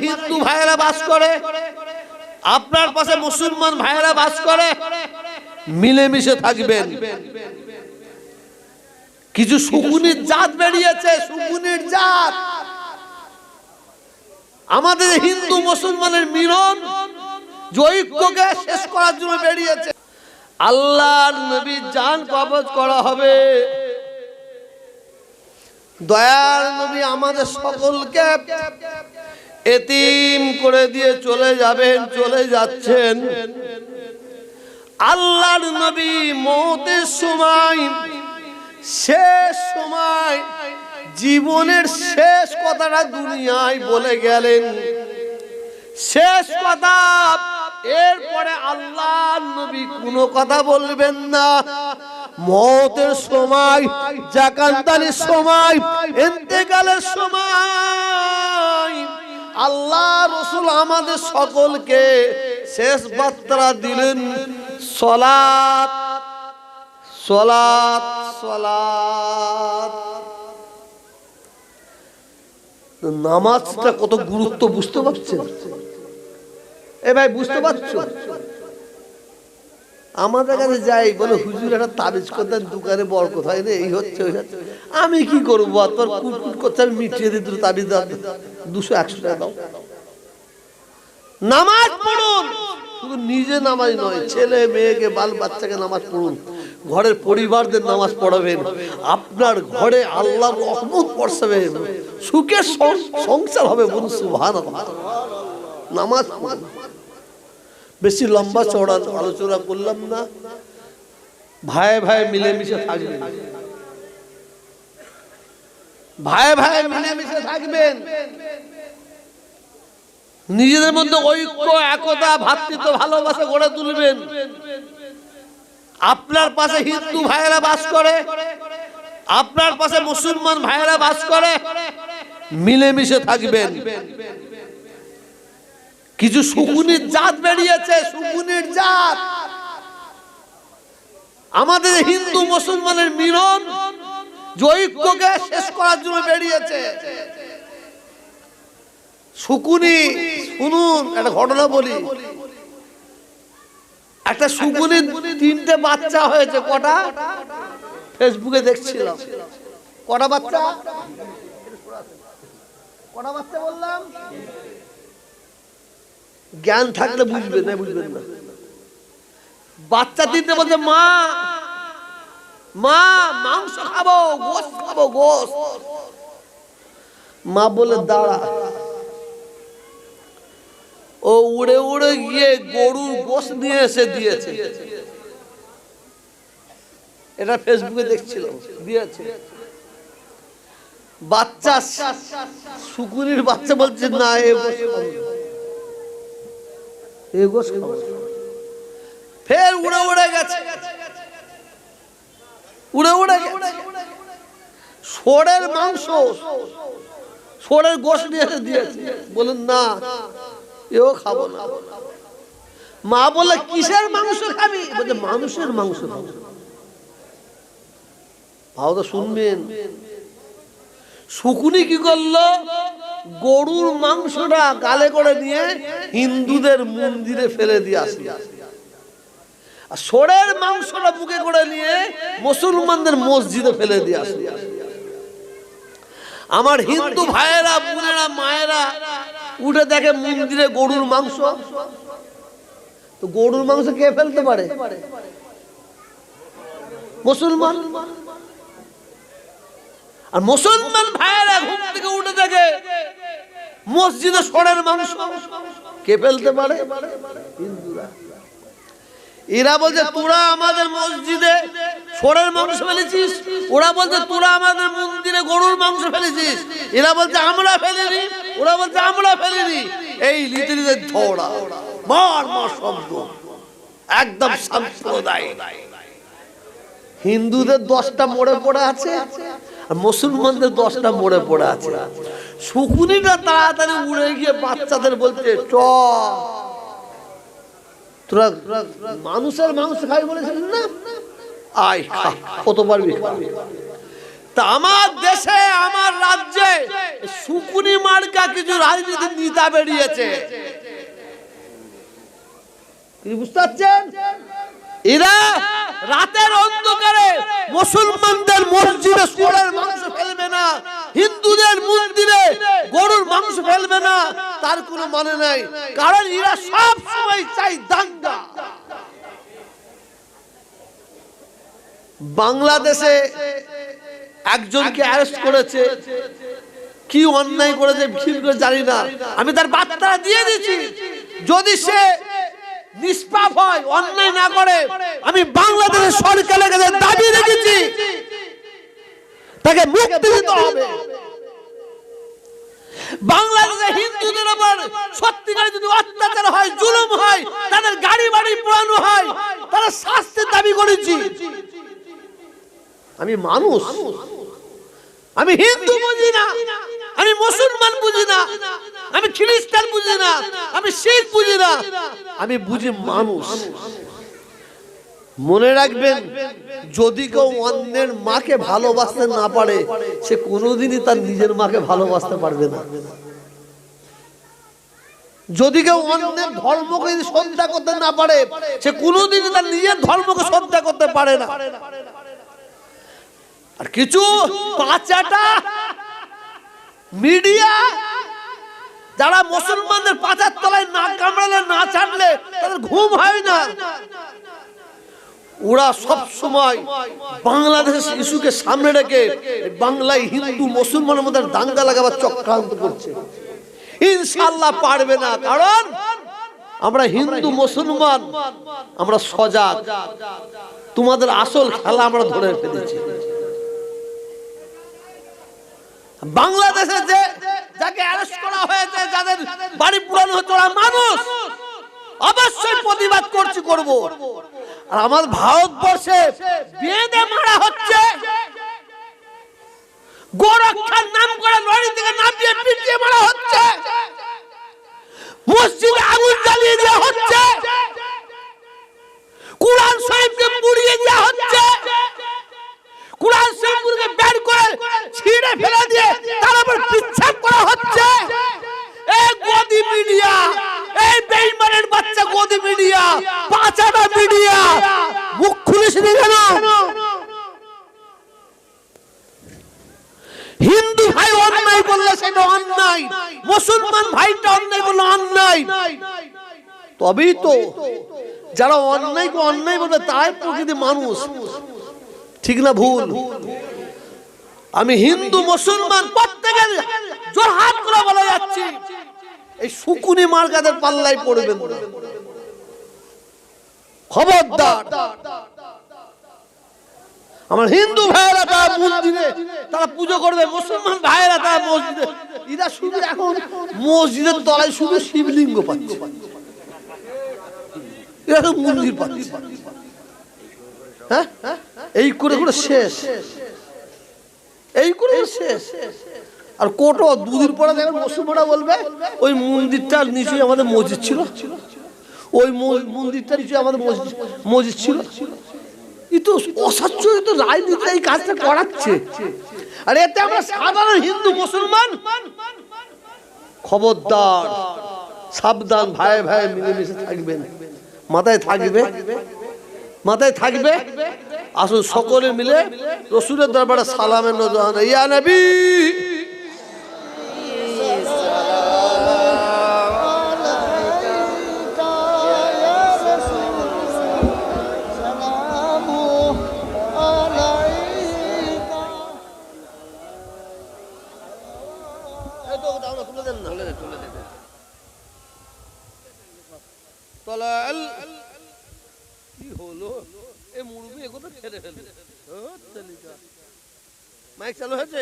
হিন্দু ভাইয়েরা বাস করে, আপনার পাশে মুসলমান ভাইয়েরা বাস করে, মিলেমিশে থাকবেন। কিছু শকুনির জাত বেরিয়েছে, শকুনির জাত আমাদের হিন্দু মুসলমানের মিলন ঐক্যকে শেষ করার জন্য বেরিয়েছে। আল্লাহর নবীর জান কবজ করা হবে। দয়ার নবী আমাদের সকলকে এতিম করে দিয়ে চলে যাবেন, চলে যাচ্ছেন। আল্লাহর নবী মওতের সময়, শেষ সময়, জীবনের শেষ কথাটা দুনিয়ায় বলে গেলেন, শেষ কথা। এরপরে আল্লাহর নবী কোনো কথা বলবেন না। মওতের সময়, জাকান্তানির সময়, ইন্তেকালের সময় আল্লাহ রাসূল আমাদের সকলকে শেষ বার্তা দিলেন, সালাত সালাত সালাত। নামাজটা কত গুরুত্ব বুঝতে পারছেন? এ ভাই বুঝতে পারছো? আমাদের কাছে যাই বলে হুজুর একটা তাবিজ করতেন, দোকানে বরকত হয় না, এই হচ্ছে ওই হচ্ছে। আমি কি করবো? তোর কুটকুট করছে, আমি মিটিয়ে দিই, তোর তাবিজ দাও, 200-100 টাকা দাও। নামাজ পড়ুন, শুধু নিজে নামাজ নয়, ছেলে মেয়েকে, বাল বাচ্চাকে নামাজ পড়ুন, ঘরের পরিবারদের নামাজ পড়াবেন। আপনার ঘরে আল্লাহর রহমত বর্ষাবে, সুখে সংসার হবে। বলুন সুবহানাল্লাহ। নামাজ পড়ুন। বেশি লম্বা চওড়া আলোচনা করলাম না। ভাই ভাই মিলেমিশে থাকবেন, ভাই ভাই মিলেমিশে থাকবেন। নিজেদের মধ্যে ঐক্য, একতা, ভ্রাতৃত্ব, ভালোবাসা গড়ে তুলবেন। আপনার পাশে হিন্দু ভাইয়েরা বাস করে, আপনার পাশে মুসলমান ভাইয়েরা বাস করে, মিলেমিশে থাকবেন। কিছু শকুনির জাত বেরিয়েছে, শকুনির জাত আমাদের হিন্দু মুসলমানের মিলন ঐক্যকে শেষ করার জন্য বেরিয়েছে। শকুনি, শুনুন একটা ঘটনা বলি। একটা শকুনির 3টে বাচ্চা হয়েছে। কটা? ফেসবুকে দেখছিলাম। কটা বাচ্চা? কটা বাচ্চা বললাম? জ্ঞান থাকলে বুঝবেন, না বুঝবেন না। বাচ্চা 3টে বলছে, মা মা মাংস খাবো, গোশত খাবো, গোশত। মা বলে দাঁড়া। ও উড়ে উড়ে গিয়ে গরুর গোশত নিয়ে এসে দিয়েছে। এটা ফেসবুকে দেখছিল, দিয়েছে। বাচ্চা, শকুনির বাচ্চা বলছে না, ফের উড়ে উড়ে গেছে, উড়ে উড়ে ষোড়ের মাংস, ষোড়ের গোশত নিয়ে এসে দিয়েছে। বলেন না, এও খাবো না। মা বলে কিসের মাংস খাবি? বলছে মানুষের মাংস। ভাও তো শুনবেন। শকুনি কি করলো? গরুর মাংসটা গালে করে নিয়ে হিন্দুদের মন্দিরে ফেলে দিয়ে আসলো, আর ষোড়ের মাংসটা বুকে করে নিয়ে মুসলমানদের মসজিদে ফেলে দিয়ে আসলো। আমার হিন্দু ভাইয়েরা, বোনেরা, মায়েরা উঠে দেখে মন্দিরে গরুর মাংস। তো গরুর মাংস কে ফেলতে পারে? মুসলমান। আর মুসলমান ভাইয়েরা ঘুম থেকে উঠে দেখে মসজিদে ষোড়ের মাংস। কে ফেলতে পারে? হিন্দুরা। এরা বলছে তোরা আমাদের মসজিদে ষোড়ের মাংস ফেলেছিস, ওরা বলছে তোরা আমাদের মন্দিরে গরুর মাংস ফেলেছিস। এরা বলছে আমরা ফেলিনি, ওরা বলছে আমরা ফেলিনি। এই রীতিনীতির ঝগড়া, মার মার শব্দ, একদম সাম্প্রদায়িক। হিন্দুদের 10টা মোড়ে পড়ে আছে, আর মুসলমানদের 10টা মোড়ে পড়ে আছে। শকুনিটা তাড়াতাড়ি উড়ে গিয়ে বাচ্চাদের বলছে চ, তোরা মানুষের মাংস খাই বলেছিস না, আয় কত পারবি। তা আমার দেশে আমার রাজ্যে শুকুনি মার্কা কিছু রাজনীতির নেতা বেরিয়েছে, কি বুঝতে পারছেন? এরা রাতের অন্ধকারে মুসলমানদের মসজিদে শুয়োরের মাংস ফেলবে না, হিন্দুদের মন্দিরে গরুর মাংস ফেলবে না, তার কোনো মানে নাই। কারণ এরা সব সময় চাই দাঙ্গা। বাংলাদেশে একজনকে অ্যারেস্ট করেছে, কি অন্যায় করেছে ঠিক করে জানি না, আমি তার বার্তা দিয়ে দিচ্ছি। যদি সে নিষ্পাপ হয়, অন্যায় না করে, আমি বাংলাদেশের সরকারের কাছে দাবি রেখেছি তাকে মুক্তি দিতে হবে। বাংলাদেশে হিন্দুদের উপর সত্যিকার যদি অত্যাচার হয়, জুলুম হয়, তাদের গাড়ি বাড়ি পোড়ানো হয়, তারা শাস্তির দাবি করেছি। আমি মানুষ, আমি হিন্দু বুঝি না, আমি মুসলমান বুঝি না, আমি খ্রিস্টান বুঝি না, আমি শিখ বুঝি না, আমি বুঝি মানুষ। মনে রাখবেন, যদি কেউ অন্যের মাকে ভালোবাসতে না পারে, সে কোনোদিনই তার নিজের মাকে ভালোবাসতে পারবে না। যদি কেউ অন্যের ধর্মকে শ্রদ্ধা করতে না পারে, সে কোনোদিনই তার নিজের ধর্মকে শ্রদ্ধা করতে পারে না। আর কিছু পাচাটা মিডিয়া যারা মুসলমানদের পাচার তলায় না কামড়ালে না ছাড়লে তাদের ঘুম হয় না, ওরা সব সময় বাংলাদেশ ইস্যুকে সামনে রেখে বাংলায় হিন্দু মুসলমানের মধ্যে দাঙ্গা লাগাবার চক্রান্ত করছে। ইনশাআল্লাহ পারবে না, কারণ আমরা হিন্দু মুসলমান, আমরা সজাগ। তোমাদের আসল খেলা আমরা ধরে ফেলেছি। বাংলাদেশে যে যাকে অ্যারেস্ট করা হয়েছে, যাদের বাড়ি পুরানো হচ্ছে, ওরা মানুষ, অবশ্যই প্রতিবাদ করছি, করব। আর আমার ভারতবর্ষে বেঁধে মারা হচ্ছে, গোরক্ষার নাম করে লরি থেকে নামিয়ে পিটিয়ে মারা হচ্ছে, মসজিদে আগুন জ্বালিয়ে দেওয়া হচ্ছে, কুরআন শরীফকে পুড়িয়ে দেওয়া হচ্ছে, কুরআন শরীফকে বের করে ছিঁড়ে ফেলে দিয়ে তার উপর পিচ্ছাপ করা হচ্ছে। এই গদি মিডিয়া, এই বেঈমানের বাচ্চা গদি মিডিয়া, পাঁচাটা মিডিয়া মুখ খুলেছে কেন? হিন্দু ভাই অন্যায় করলে সেটা অন্যায়, মুসলমান ভাইটা অন্যায় করলে অন্যায়। তবেই তো যারা অন্যায়কে অন্যায় বলবে তাই প্রকৃতি মানুষ, ঠিক না ভুল? আমি হিন্দু মুসলমান প্রত্যেকের জোরহাত করে বলা যাচ্ছি, এই শুকুনি মার্কাদের পাল্লায় পড়বেন না, খবরদার। আমার হিন্দু ভাইয়েরা তারা মন্দিরে তারা পুজো করবে, মুসলমান ভাইয়েরা তারা মসজিদে, এরা শুধু এখন মসজিদের তলায় শুধু শিবলিঙ্গ পাচ্ছে, এরা তো মন্দির পাচ্ছে। হ্যাঁ, এই করে করে শেষ, এই করে শেষ। আর কোটো দুদিন পরে দেখবেন মুসলমানরা বলবে ওই মন্দিরটার নিচে আমাদের মসজিদ ছিল, ওই মন্দিরটার নিচে আমাদের মসজিদ ছিল। এই তো অসচ্ছল রাজনীতি এই কাজটা করাচ্ছে। আর এতে আমরা সাধারণ হিন্দু মুসলমান, খবরদার, সাবধান, ভাই ভাই মিলেমিশে থাকবেন, মাথায় থাকবে, মাথায় থাকবে। আসুন সকলে মিলে রসুলের দরবারে সালামের নজর, ইয়া নবী কি হলো? এই মুরব্বি একথা ছেড়ে ফেলবে। মাইক চালু হয়েছে?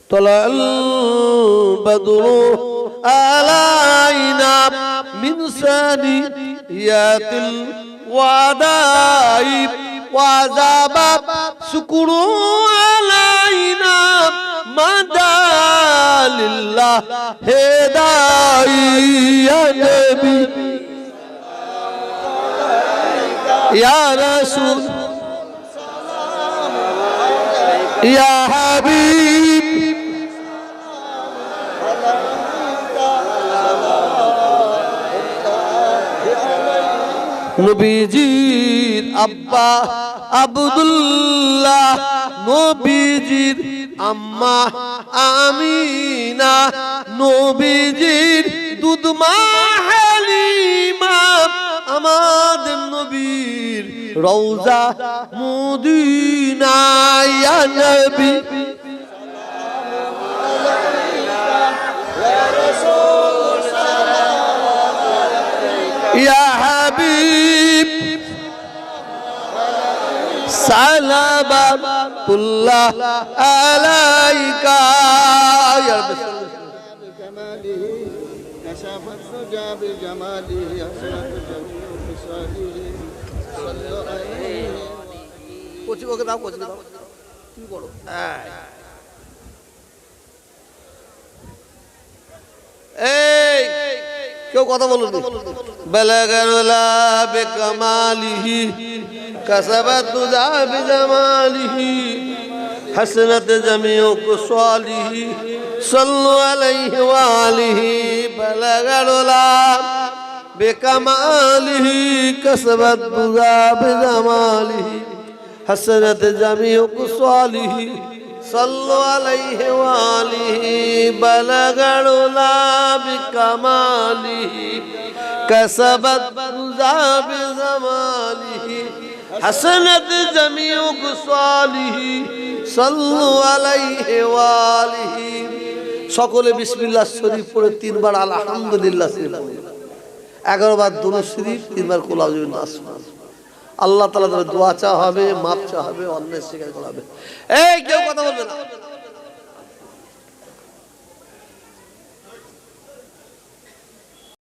طلع البدر علينا من ثنيات الوداع وذاب شكر علينا مدى لله هداي يا نبي يا رسول ইয়া হাবিব নবীজির আব্বা আব্দুল্লাহ, নবীজির আম্মা আমিনা, নবীজির দুধমা হালিমা, আমাদের নবীর রওজা মদিনা। ইয়া নবী ইয়া হাবিব সালাবাতুল্লাহ আলাইকা। ইয়া রাব্বি كشف الرجا بجماله أسرت جميع خصاله صلوا عليه কোচি ওকে দাও কোচি দাও কি বড় এই কেউ কথা বলুন বালাগালা বিকামালিহি কাসাবাত তুজা বিজামালিহি হাসনাত জামিউ কুসালিহি সাল্লু আলাইহি ওয়া আলিহি বালাগালা বিকামালিহি কাসাবাত তুজা বিজামালিহি হাসনাত জামিউ কুসালিহি সাল্লু আলাইহি ওয়া আলিহি বালাগালা বিকামালিহি কাসাবাত তুজা বিজামালিহি হাসনাত জামিউ কুসালিহি সাল্লু আলাইহি ওয়া আলিহি। সকলে বিসমিল্লাহ শরীফ পড়ে 3 বার আলহামদুলিল্লাহ শরীফ, 11 বার দুরূদ শরীফ, 3 বার কুল আউযু বিন্নাস। আল্লাহ তাআলা দোয়া চা হবে, মাপ চা হবে, অন্যায় স্বীকার করা হবে। এই কেউ কথা বলবে না।